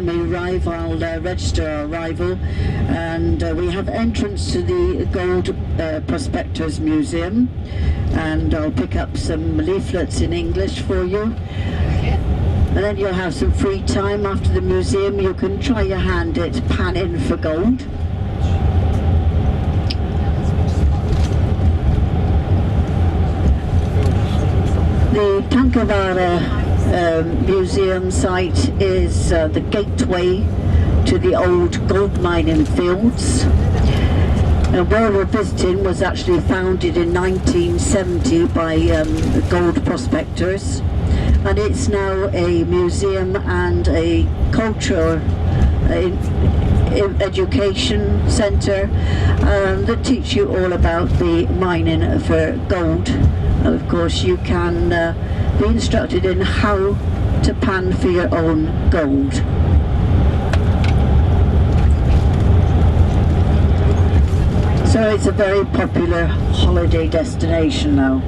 when we arrive, I'll register our arrival, and we have entrance to the Gold Prospectors Museum, and I'll pick up some leaflets in English for you. And then you'll have some free time after the museum. You can try your hand at panning for gold. The Tankavaara museum site is the gateway to the old gold mining fields. And where we're visiting was actually founded in 1970 by gold prospectors, and it's now a museum and a cultural education centre that teach you all about the mining for gold. And of course you can be instructed in how to pan for your own gold. So it's a very popular holiday destination now.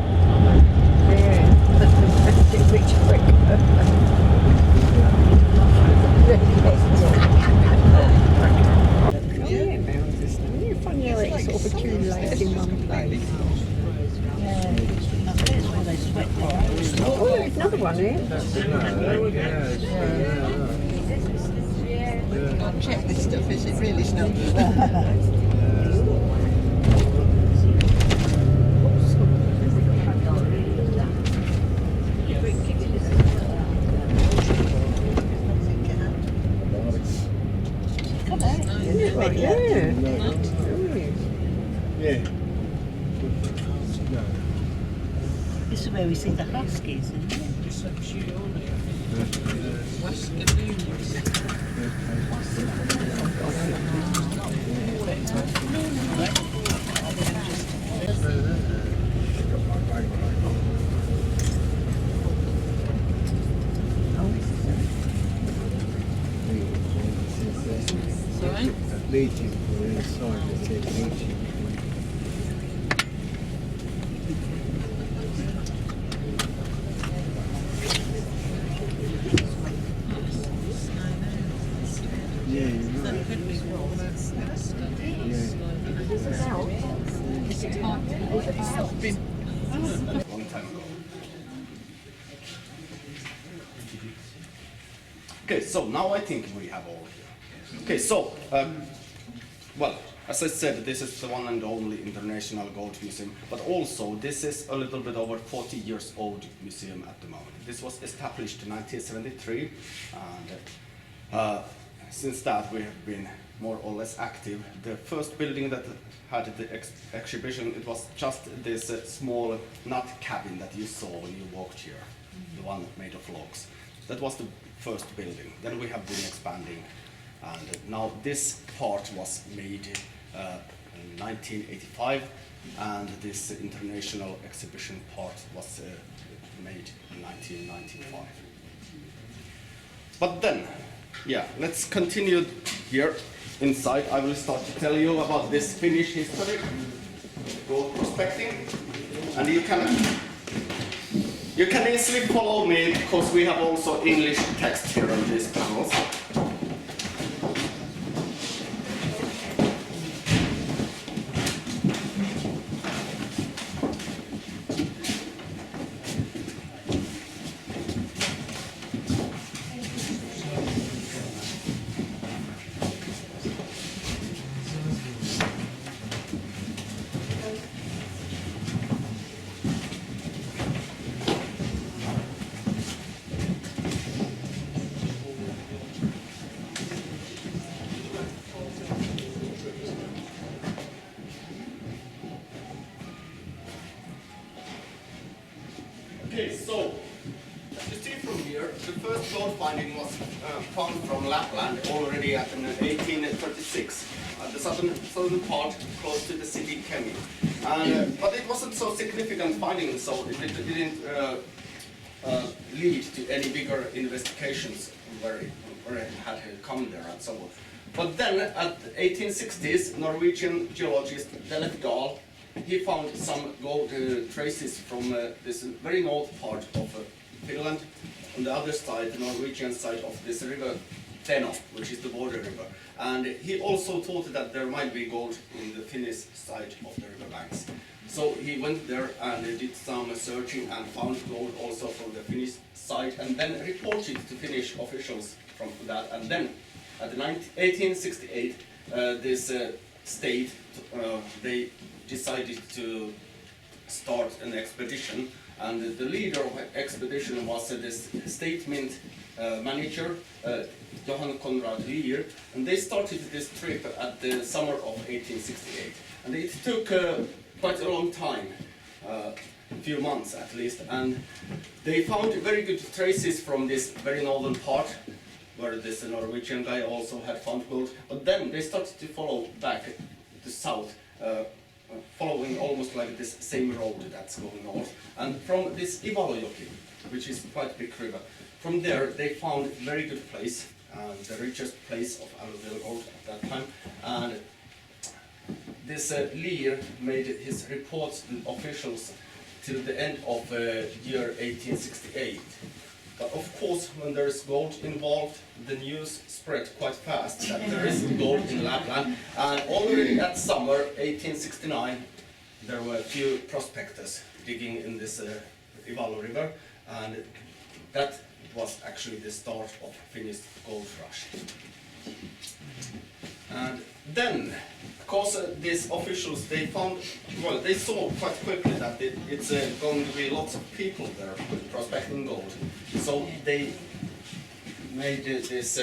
Oh, there's another one here. I'll check this stuff, is it really snow? Right, yeah. Yeah. This is where we see the huskies, isn't it? Legion for inside the Legion. Yeah, you're right. Long time ago. Okay, so now I think we have all here. Okay, so, well, as I said, this is the one and only International Gold Museum, but also this is a little bit over 40 years old museum at the moment. This was established in 1973, and since that we have been more or less active. The first building that had the exhibition, it was just this small nut cabin that you saw when you walked here, the one made of logs. That was the first building. Then we have been expanding, and now this part was made in 1985, and this international exhibition part was made in 1995. But then, yeah, let's continue here inside. I will start to tell you about this Finnish history, gold prospecting, and you can easily follow me because we have also English text here on these panels. Okay, so as you see from here, the first gold finding was found from Lapland already in 1836, at the southern part, close to the city Kemi. But it wasn't so significant finding, so it didn't lead to any bigger investigations where it had come there and so on. But then, at the 1860s, Norwegian geologist Delef Dahl, he found some gold traces from this very north part of Finland, on the other side, the Norwegian side of this river Teno, which is the border river. And he also thought that there might be gold in the Finnish side of the river banks. So he went there and did some searching and found gold also from the Finnish side, and then reported to Finnish officials from that. And then at 1868, this state, they decided to start an expedition, and the leader of the expedition was this state mint manager, Johan Conrad Lear, and they started this trip at the summer of 1868. And it took quite a long time, a few months at least, and they found very good traces from this very northern part, where this Norwegian guy also had found gold. But then they started to follow back to south, following almost like this same road that's going north. And from this Ivalojoki, which is quite a big river, from there they found a very good place, the richest place of alluvial gold at that time. And this Lear made his reports to officials till the end of year 1868. But of course, when there is gold involved, the news spread quite fast that there is gold in Lapland. And already that summer, 1869, there were a few prospectors digging in this Ivalo River, and that was actually the start of Finnish gold rush. And then, because these officials, they found, well, they saw quite quickly that it's going to be lots of people there prospecting gold. So they made this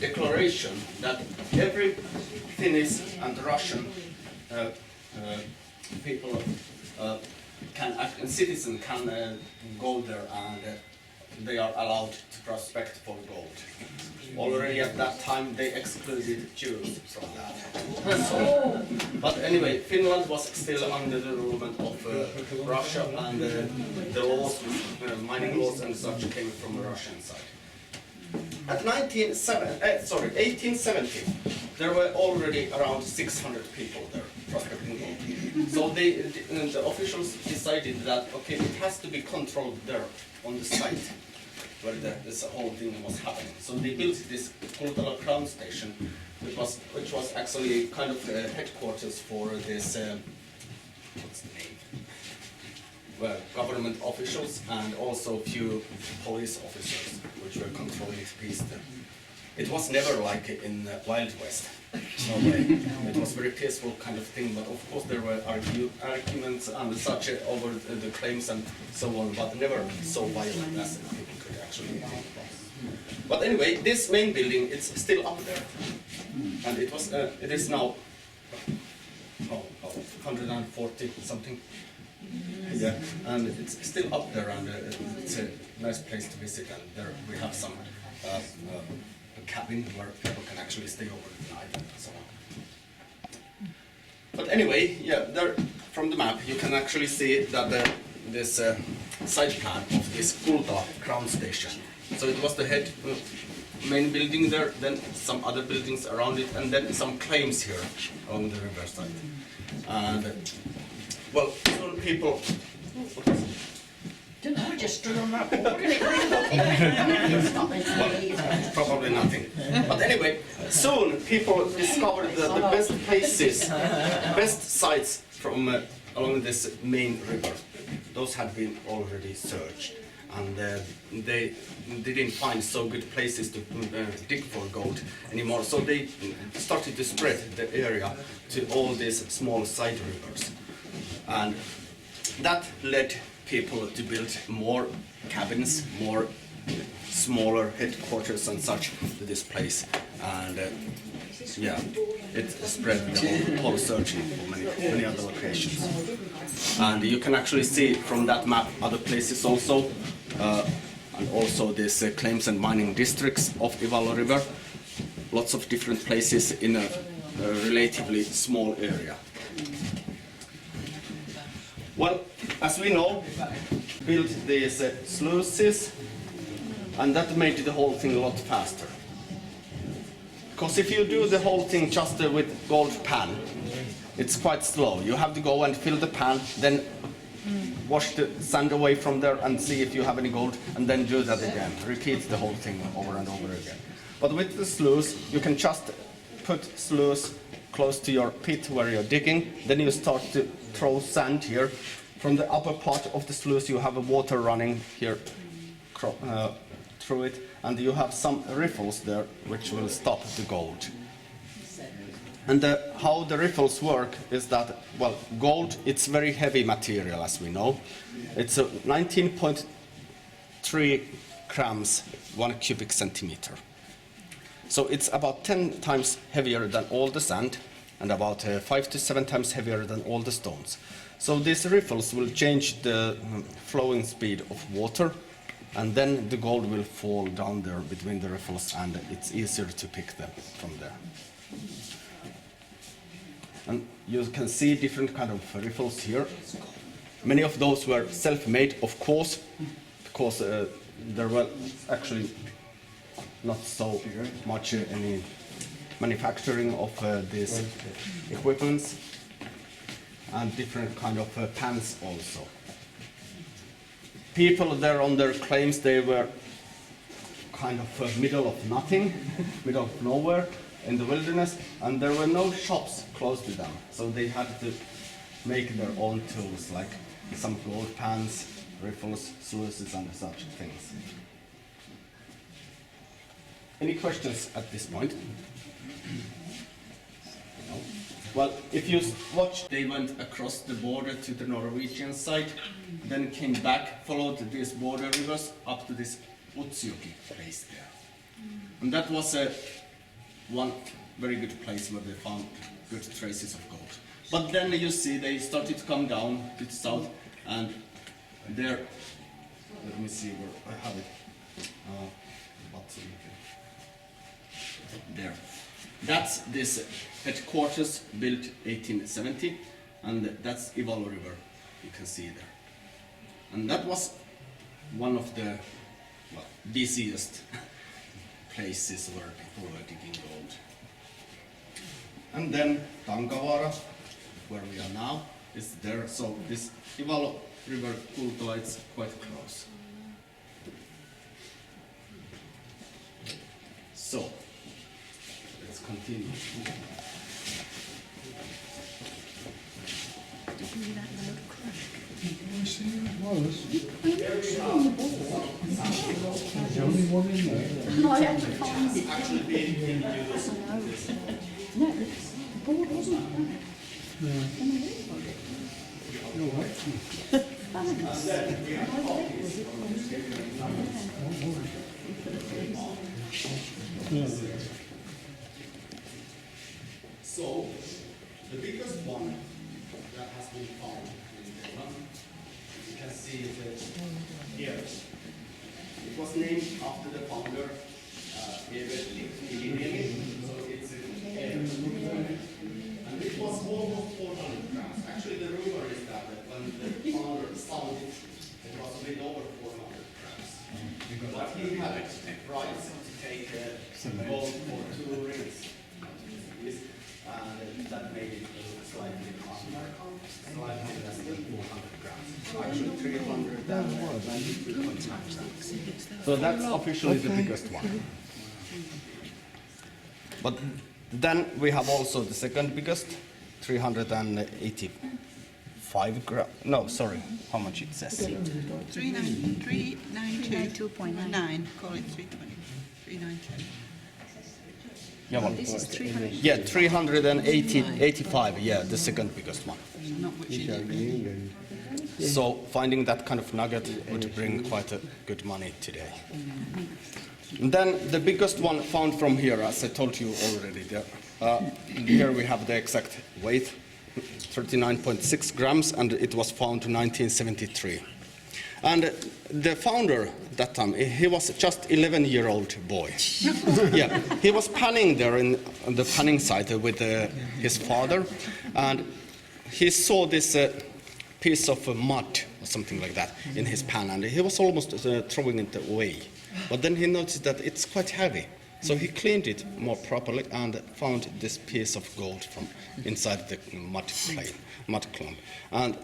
declaration that every Finnish and Russian people citizen can go there, and they are allowed to prospect for gold. Already at that time they excluded Jews from that. So, but anyway, Finland was still under the rule of Russia, and the laws, mining laws and such, came from the Russian side. At 1870, there were already around 600 people there prospecting gold. So the officials decided that, okay, it has to be controlled there on the site where this whole thing was happening. So they built this Kultala Crown Station, which was actually kind of headquarters for this, what's the name? Well, government officials and also a few police officers, which were controlling the peace there. It was never like in Wild West. No way. It was a very peaceful kind of thing, but of course there were arguments and such over the claims and so on, but never so violent as people could actually think. But anyway, this main building, it's still up there, and it is now 140 something. Yeah, and it's still up there, and it's a nice place to visit, and there we have some a cabin where people can actually stay over the night and so on. But anyway, yeah, there from the map you can actually see that this side plan of this Kulta Crown Station. So it was the main building there, then some other buildings around it, and then some claims here along the riverside. And well, soon people. We just stood on that board. Well, probably nothing. But anyway, soon people discovered that the best places, best sites from along this main river, those had been already searched, and they didn't find so good places to dig for gold anymore. So they started to spread the area to all these small side rivers, and that led people to build more cabins, more smaller headquarters and such to this place, and yeah, it spread the whole searching for many other locations. And you can actually see from that map other places also, and also these claims and mining districts of Ivalo River. Lots of different places in a relatively small area. Well, as we know, built these sluices, and that made the whole thing a lot faster. Because if you do the whole thing just with gold pan, it's quite slow. You have to go and fill the pan, then wash the sand away from there and see if you have any gold, and then do that again. Repeat the whole thing over and over again. But with the sluice, you can just put sluice close to your pit where you're digging. Then you start to throw sand here. From the upper part of the sluice, you have a water running here through it, and you have some riffles there which will stop the gold. And how the riffles work is that, well, gold, it's very heavy material, as we know. It's 19.3 grams 1 cubic centimeter. So it's about 10 times heavier than all the sand, and about 5 to 7 times heavier than all the stones. So these riffles will change the flowing speed of water, and then the gold will fall down there between the riffles, and it's easier to pick them from there. And you can see different kind of riffles here. Many of those were self-made, of course, because there were actually not so much any manufacturing of these equipments, and different kind of pans also. People there on their claims, they were kind of middle of nothing, middle of nowhere in the wilderness, and there were no shops close to them, so they had to make their own tools, like some gold pans, riffles, sluices, and such things. Any questions at this point? No? Well, if you watch, they went across the border to the Norwegian side, then came back, followed these border rivers up to this Utsjoki place there. And that was one very good place where they found good traces of gold. But then you see they started to come down to the south, and there, let me see where I have it. There. That's this headquarters built 1870, and that's Ivalo River, you can see there. And that was one of the busiest places where people were digging gold. And then Tankavaara, where we are now, is there. So this Ivalo River Kultala is quite close. So let's continue. Actually being in use. No, the board wasn't. So, the biggest one that has been found in Finland, you can see it here. It was named after the founder, Evert Lindeniemi, so it's in air. And it was almost 400 grams. Actually, the rumor is that when the founder found it, it was a bit over 400 grams. But he had it right to take gold for 2 rings. And that made it slightly less than 400 grams. Actually 393.9 grams. So that's officially the biggest one. But then we have also the second biggest, 385 grams. No, sorry, how much it says? 392.9, call it 320, 392. Yeah, well, This is 300. yeah, 385, yeah, the second biggest one. Not what you did. So finding that kind of nugget would bring quite a good money today. And then the biggest one found from here, as I told you already, there. Here we have the exact weight, 39.6 grams, and it was found in 1973. And the founder that time, he was just 11-year-old boy. Yeah, he was panning there on the panning site with his father, and he saw this piece of mud or something like that in his pan, and he was almost throwing it away. But then he noticed that it's quite heavy, so he cleaned it more properly and found this piece of gold from inside the mud clump. And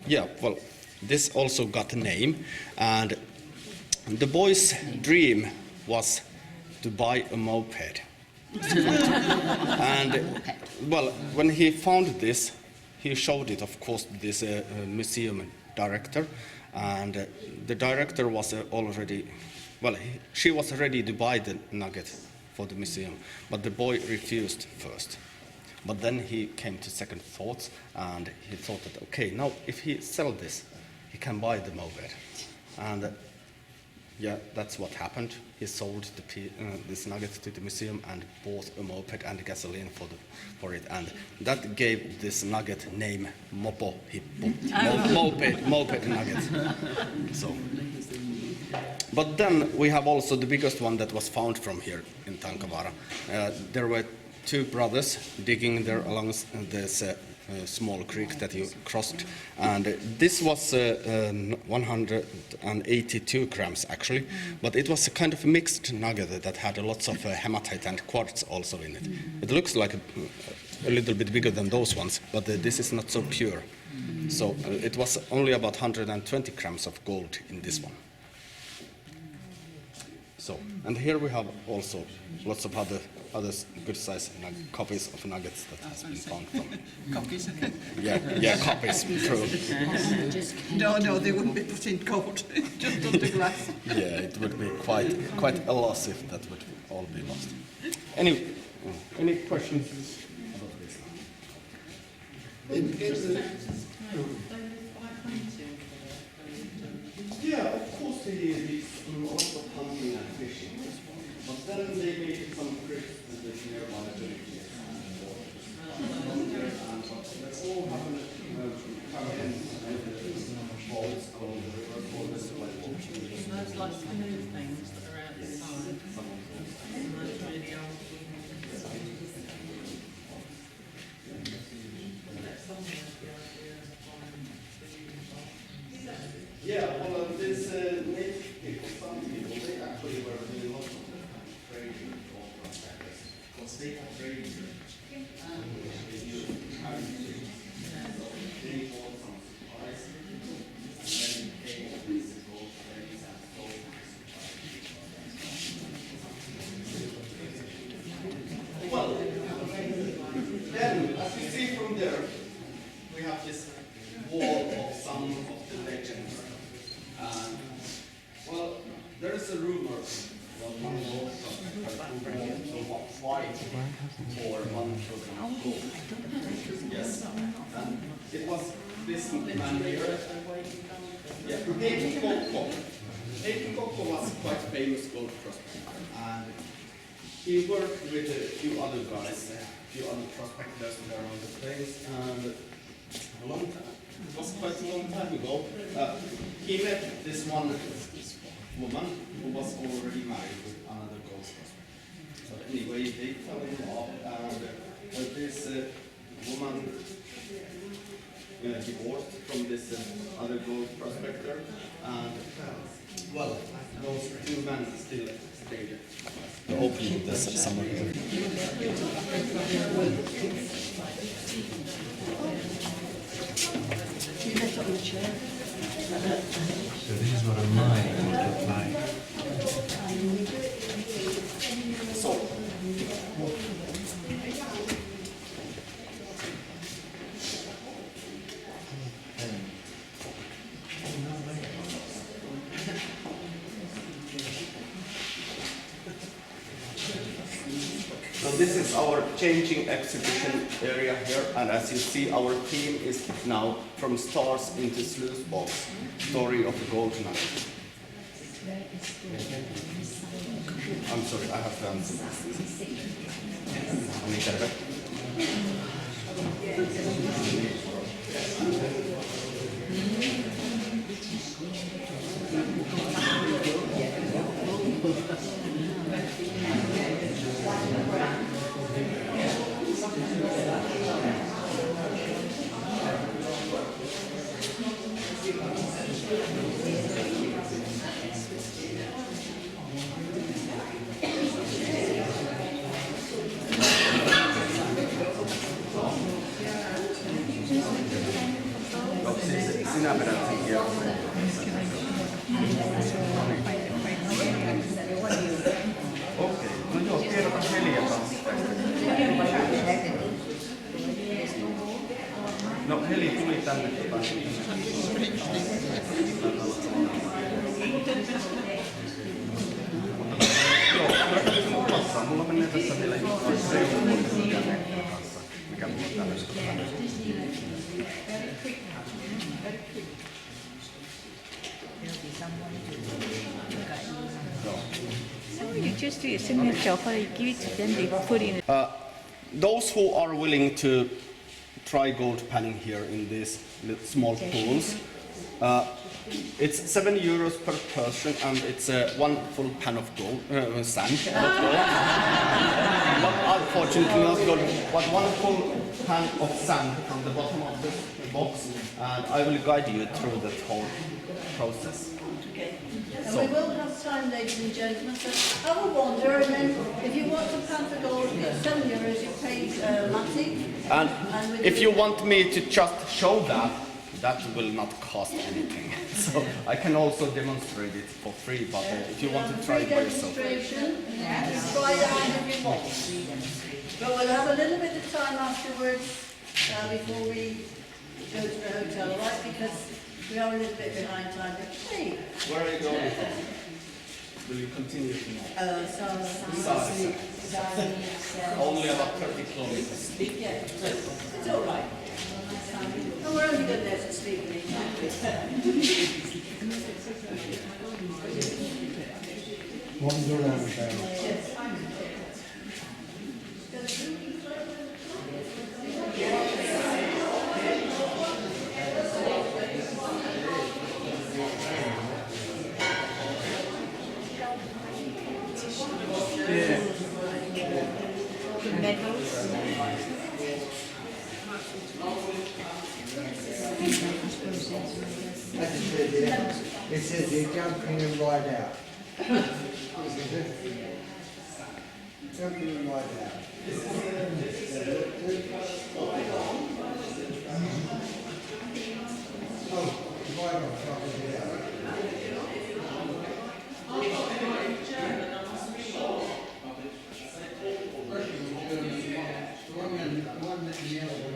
yeah, well, this also got a name, and the boy's dream was to buy a moped. And well, when he found this, he showed it, of course, to this museum director, and the director was already, well, she was ready to buy the nugget for the museum, but the boy refused first. But then he came to second thoughts, and he thought that, okay, now if he sells this, he can buy the moped. And yeah, that's what happened. He sold this nugget to the museum and bought a moped and gasoline for it. And that gave this nugget name Mopo Hippo. Moped nugget. So. But then we have also the biggest one that was found from here in Tankavaara. There were two brothers digging there along this small creek that you crossed, and this was 182 grams actually, but it was a kind of mixed nugget that had lots of hematite and quartz also in it. It looks like a little bit bigger than those ones, but this is not so pure. So it was only about 120 grams of gold in this one. So, and here we have also lots of other good size copies of nuggets that has been found from. Copies. Yeah, copies. True. No, they wouldn't be put in gold, just under glass. Yeah, it would be quite a loss if that would all be lost. Any questions about this? Yeah, of course they did lots of hunting and fishing, but then they made some trips to the nearby villages and they all have come in boats called the river for this way. Those like canoe things that are outside. And those really old. Yeah, well, this native people, some people, they actually were doing lots of trading of contractors, because they are trading here. And they do carry fish. So they bought some supplies, and then came all these gold plates and gold supplies. Well, then, as you see from there, we have this wall of some of the legends. Well, there is a rumor that one gold prospector who fight for 1 kilogram of gold. Yes, and it was this man here. Yeah, Tankavaara was quite famous gold prospector, and he worked with a few other guys, a few other prospectors around the place, and a long time. It was quite a long time ago. He met this one woman who was already married with another gold prospector. So anyway, they fell in love, and this woman divorced from this other gold prospector, and well, those two men still stayed. Open this summer. So this is what a mine would look like. So this is our changing exhibition area here, and as you see, our theme is now from stars into sluice box, story of the gold nugget. I'm sorry, I have to answer Sinä vedät sen kierron. tänne Joo, mulla menee tässä vielä kanssa, mikä mulla on tällä hetkellä. So you just do your signature, or you give it to them, they put in. Those who are willing to try gold panning here in these small pools, it's €7 per person, and it's one full pan of gold, sand, not gold. But unfortunately not gold, but one full pan of sand from the bottom of the box, and I will guide you through that whole process. Okay. And we will have time, ladies and gentlemen, so have a wander, and then if you want to pan for gold, it's €7, you pay Matti. And if you want me to just show that, that will not cost anything. So I can also demonstrate it for free, but if you want to try it by yourself. Demonstration, try it out if you want. But we'll have a little bit of time afterwards before we go to the hotel, all right? Because we are a little bit behind time. Hey. Where are you going from? Will you continue tomorrow? Only about 30 kilometers. Yeah, it's all right. And we're only good there to sleep in it. Wander around about. It says you jump in and ride out. Jump in and ride out. Oh, ride on top of it out. One and the other one.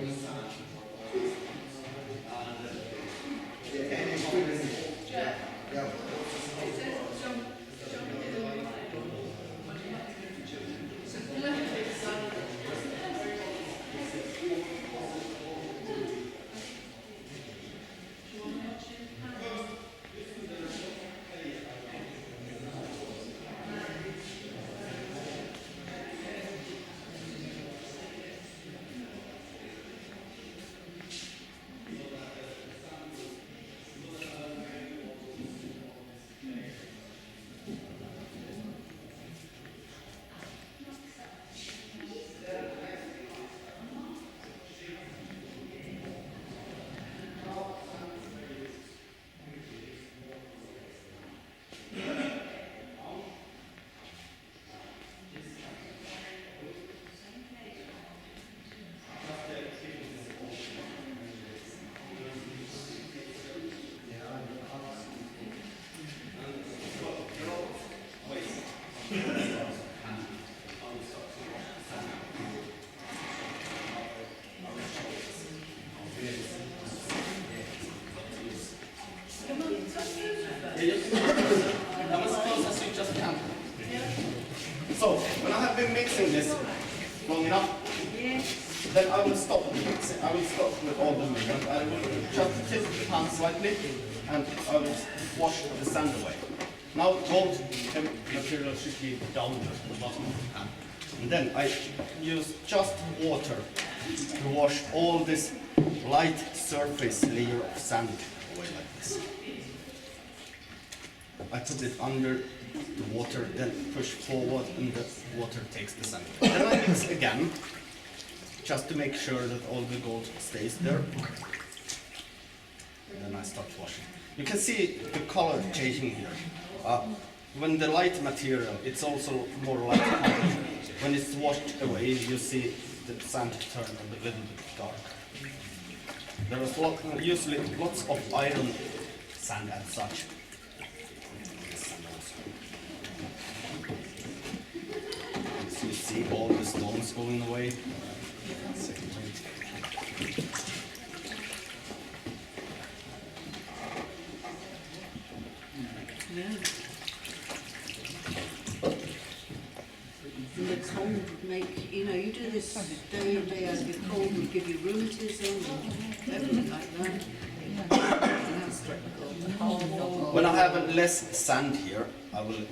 So, when I have been mixing this long enough, then I will stop the mixing. I will stop with all the movement. I will just tilt the pan slightly, and I will wash the sand away. Now, gold material should be down at the bottom of the pan. And then I use just water to wash all this light surface layer of sand away like this. I put it under the water, then push forward, and the water takes the sand. Then I mix again, just to make sure that all the gold stays there. And then I start washing. You can see the color changing here. When the light material, it's also more light color. When it's washed away, you see the sand turn a little bit dark. There is usually lots of iron sand and such. So you see all the stones going away. make, you know, you do this day in, day out, you're cold, we give you rheumatism and everything like that. And that's typical. When I have less sand here, I will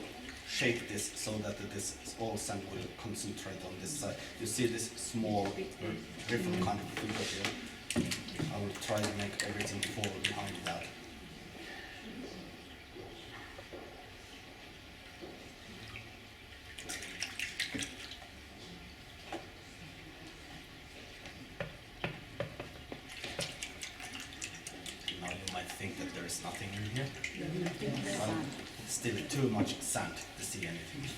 shake this so that this all sand will concentrate on this side. You see this small riffle kind of figure here. I will try to make everything fall behind that. Now you might think that there is nothing in here. But still too much sand to see anything.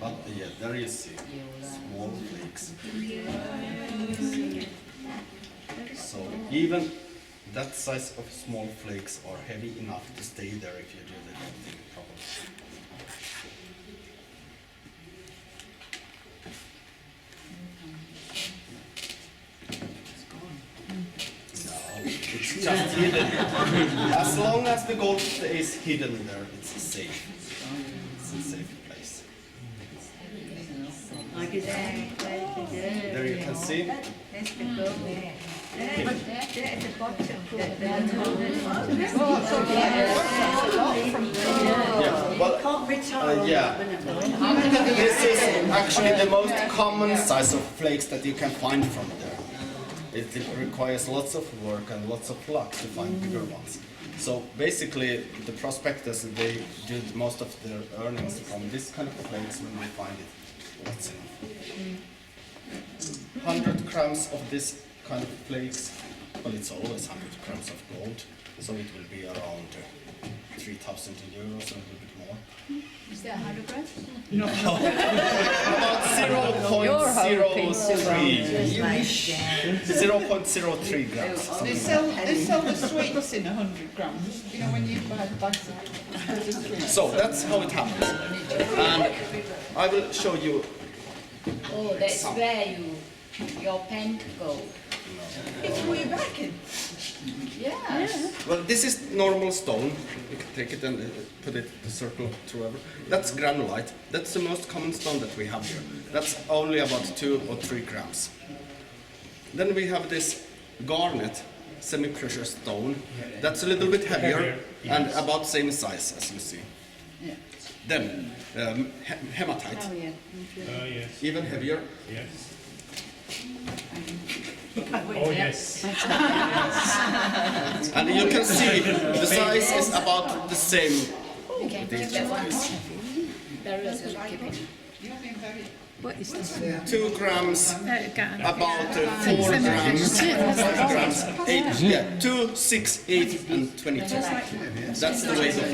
But yeah, there you see small flakes. So even that size of small flakes are heavy enough to stay there if you do the thing properly. No, it's just hidden. As long as the gold is hidden there, it's safe. It's a safe place. There you can see. Yeah, well, yeah. This is actually the most common size of flakes that you can find from there. It requires lots of work and lots of luck to find bigger ones. So basically, the prospectors, they did most of their earnings from this kind of flakes when they find it. What's in 100 grams of this kind of flakes, well, it's always 100 grams of gold, so it will be around 3,000 euros, a little bit more. Is that 100 grams? No. About 0.03 grams. They sell the sweets in 100 grams. You know when you buy the bags of the sweets. So that's how it happens. And I will show you. Oh, that's where your pen go. It's way back in. Yes. Well, this is normal stone. You can take it and put it in a circle through. That's granulite. That's the most common stone that we have here. That's only about 2 or 3 grams. Then we have this garnet, semi-precious stone. That's a little bit heavier and about same size as you see. Yeah. Then hematite, Oh, yeah. Yes. even heavier. Yes. Oh, yes. And you can see the size is about the same. You can keep that one. There is a keeping. You've been very... What is this? 2 grams, about 4 grams, 5 grams, 8, yeah, 2, 6, 8, and 22. That's the weight of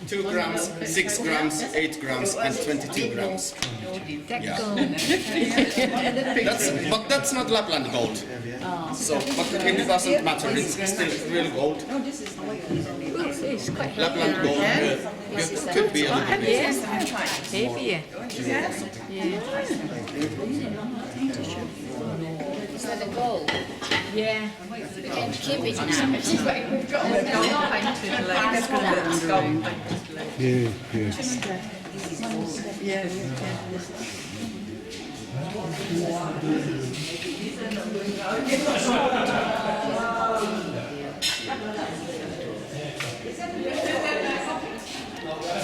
2 grams, 6 grams, 8 grams, and 22 grams. Yeah. But that's not Lapland gold. So, but it doesn't matter. It's still real gold. It's quite Lapland gold could be a little bit. heavy. Is that the gold? Yeah. We can keep it now.